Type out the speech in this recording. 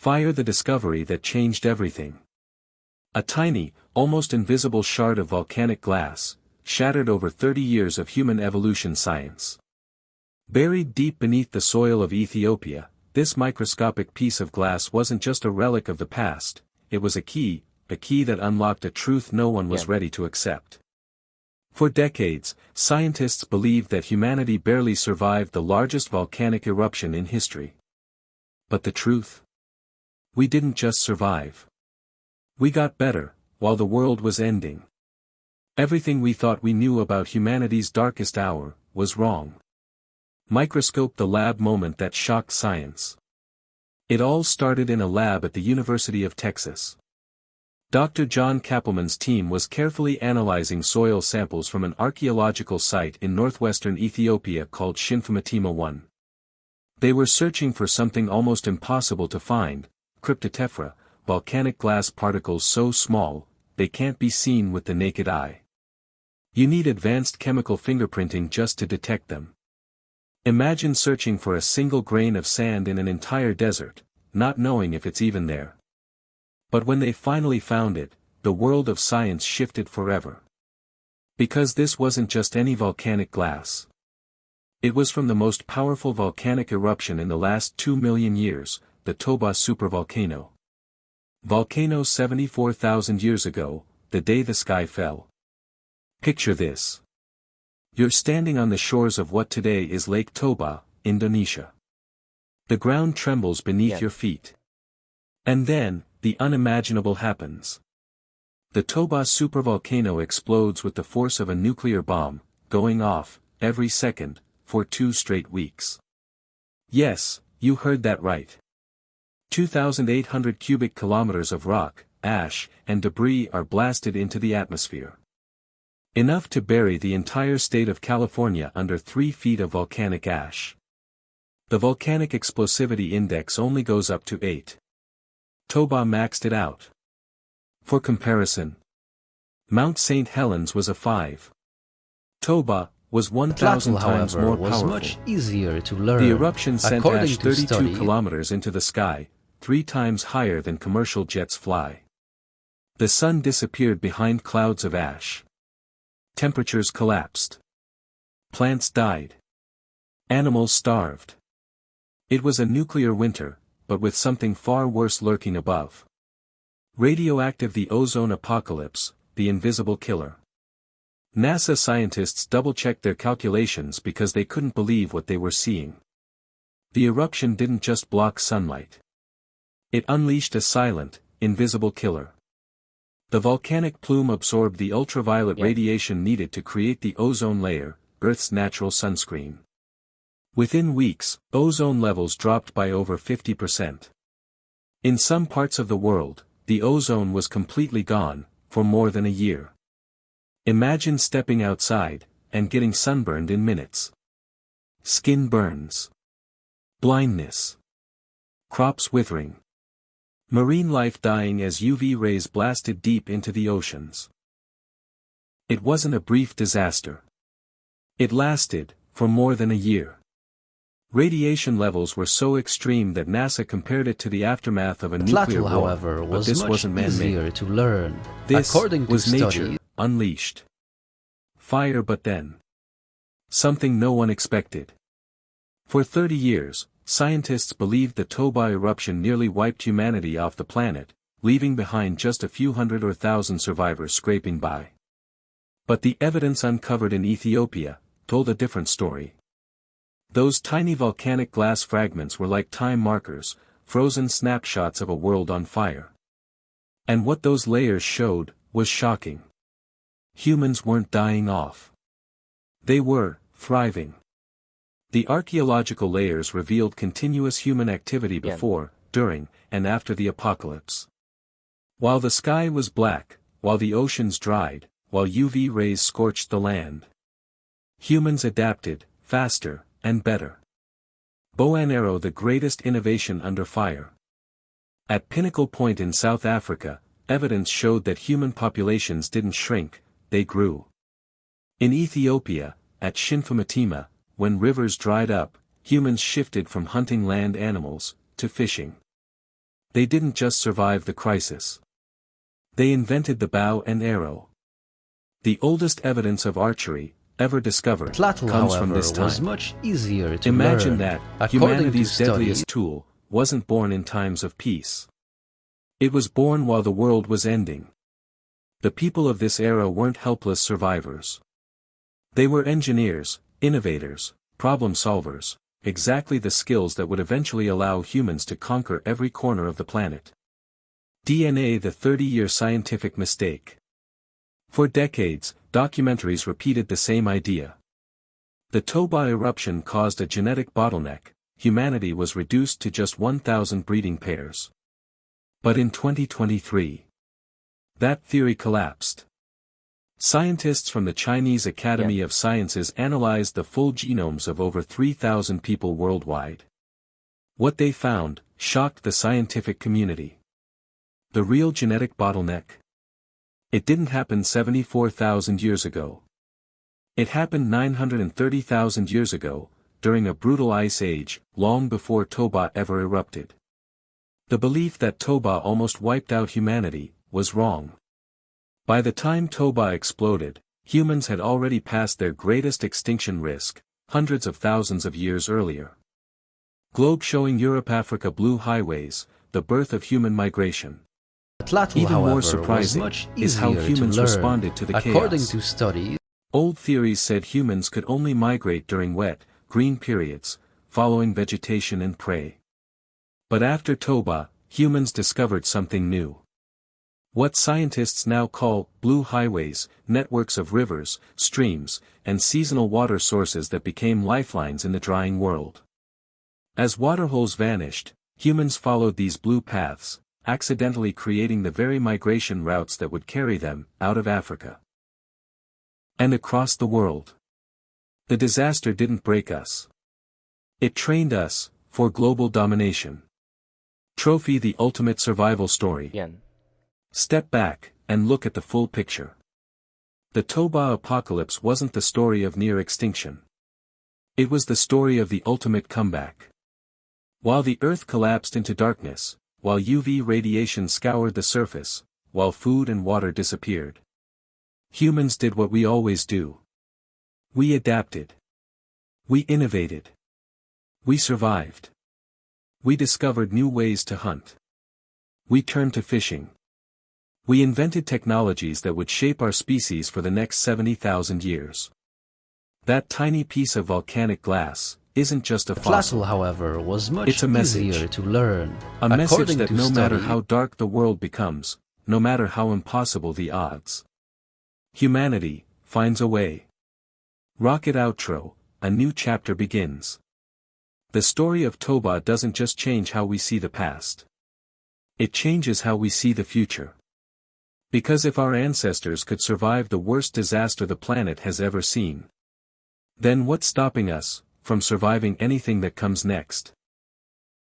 Fire, the discovery that changed everything. A tiny, almost invisible shard of volcanic glass, shattered over 30 years of human evolution science. Buried deep beneath the soil of Ethiopia, this microscopic piece of glass wasn't just a relic of the past, it was a key that unlocked a truth no one was ready to accept. For decades, scientists believed that humanity barely survived the largest volcanic eruption in history. But the truth? We didn't just survive. We got better, while the world was ending. Everything we thought we knew about humanity's darkest hour was wrong. Microscope, the lab moment that shocked science. It all started in a lab at the University of Texas. Dr. John Kappelman's team was carefully analyzing soil samples from an archaeological site in northwestern Ethiopia called Shinfumatima 1. They were searching for something almost impossible to find, cryptotephra, volcanic glass particles so small, they can't be seen with the naked eye. You need advanced chemical fingerprinting just to detect them. Imagine searching for a single grain of sand in an entire desert, not knowing if it's even there. But when they finally found it, the world of science shifted forever. Because this wasn't just any volcanic glass. It was from the most powerful volcanic eruption in the last 2 million years, the Toba supervolcano. Volcano 74,000 years ago, the day the sky fell. Picture this. You're standing on the shores of what today is Lake Toba, Indonesia. The ground trembles beneath your feet. And then, the unimaginable happens. The Toba supervolcano explodes with the force of a nuclear bomb, going off, every second, for 2 straight weeks. Yes, you heard that right. 2,800 cubic kilometers of rock, ash, and debris are blasted into the atmosphere. Enough to bury the entire state of California under 3 feet of volcanic ash. The volcanic explosivity index only goes up to 8. Toba maxed it out. For comparison, Mount St. Helens was a 5. Toba was 1,000 times more powerful. Much easier to learn. The eruption sent ash 32 study, kilometers into the sky, 3 times higher than commercial jets fly. The sun disappeared behind clouds of ash. Temperatures collapsed. Plants died. Animals starved. It was a nuclear winter, but with something far worse lurking above. Radioactive, the ozone apocalypse, the invisible killer. NASA scientists double-checked their calculations because they couldn't believe what they were seeing. The eruption didn't just block sunlight. It unleashed a silent, invisible killer. The volcanic plume absorbed the ultraviolet radiation needed to create the ozone layer, Earth's natural sunscreen. Within weeks, ozone levels dropped by over 50%. In some parts of the world, the ozone was completely gone, for more than a year. Imagine stepping outside, and getting sunburned in minutes. Skin burns. Blindness. Crops withering. Marine life dying as UV rays blasted deep into the oceans. It wasn't a brief disaster. It lasted, for more than a year. Radiation levels were so extreme that NASA compared it to the aftermath of a nuclear war, however, but this wasn't man-made. To learn. This According to was nature, study, unleashed. Fire, but then. Something no one expected. For 30 years, scientists believed the Toba eruption nearly wiped humanity off the planet, leaving behind just a few hundred or thousand survivors scraping by. But the evidence uncovered in Ethiopia told a different story. Those tiny volcanic glass fragments were like time markers, frozen snapshots of a world on fire. And what those layers showed was shocking. Humans weren't dying off. They were thriving. The archaeological layers revealed continuous human activity before, during, and after the apocalypse. While the sky was black, while the oceans dried, while UV rays scorched the land. Humans adapted, faster, and better. Bow and arrow, the greatest innovation under fire. At Pinnacle Point in South Africa, evidence showed that human populations didn't shrink, they grew. In Ethiopia, at Shinfumatima, when rivers dried up, humans shifted from hunting land animals, to fishing. They didn't just survive the crisis. They invented the bow and arrow. The oldest evidence of archery ever discovered comes from this time. Was much easier to Imagine learn. that humanity's deadliest tool wasn't born in times of peace. It was born while the world was ending. The people of this era weren't helpless survivors. They were engineers, innovators, problem solvers, exactly the skills that would eventually allow humans to conquer every corner of the planet. DNA: the 30-year scientific mistake. For decades, documentaries repeated the same idea. The Toba eruption caused a genetic bottleneck. Humanity was reduced to just 1,000 breeding pairs. But in 2023, that theory collapsed. Scientists from the Chinese Academy of Sciences analyzed the full genomes of over 3,000 people worldwide. What they found shocked the scientific community. The real genetic bottleneck? It didn't happen 74,000 years ago. It happened 930,000 years ago, during a brutal ice age, long before Toba ever erupted. The belief that Toba almost wiped out humanity was wrong. By the time Toba exploded, humans had already passed their greatest extinction risk, hundreds of thousands of years earlier. Globe showing Europe-Africa blue highways, the birth of human migration. Even more surprising is how humans responded to the chaos. According to studies, old theories said humans could only migrate during wet, green periods, following vegetation and prey. But after Toba, humans discovered something new. What scientists now call blue highways, networks of rivers, streams, and seasonal water sources that became lifelines in the drying world. As waterholes vanished, humans followed these blue paths, accidentally creating the very migration routes that would carry them out of Africa and across the world. The disaster didn't break us. It trained us for global domination. Trophy: the ultimate survival story. Step back and look at the full picture. The Toba apocalypse wasn't the story of near extinction. It was the story of the ultimate comeback. While the Earth collapsed into darkness, while UV radiation scoured the surface, while food and water disappeared, humans did what we always do. We adapted. We innovated. We survived. We discovered new ways to hunt. We turned to fishing. We invented technologies that would shape our species for the next 70,000 years. That tiny piece of volcanic glass isn't just a fossil, however, was much it's a message. easier to learn. A message that no matter how dark the world becomes, no matter how impossible the odds, humanity finds a way. Rocket outro: a new chapter begins. The story of Toba doesn't just change how we see the past. It changes how we see the future. Because if our ancestors could survive the worst disaster the planet has ever seen, then what's stopping us from surviving anything that comes next?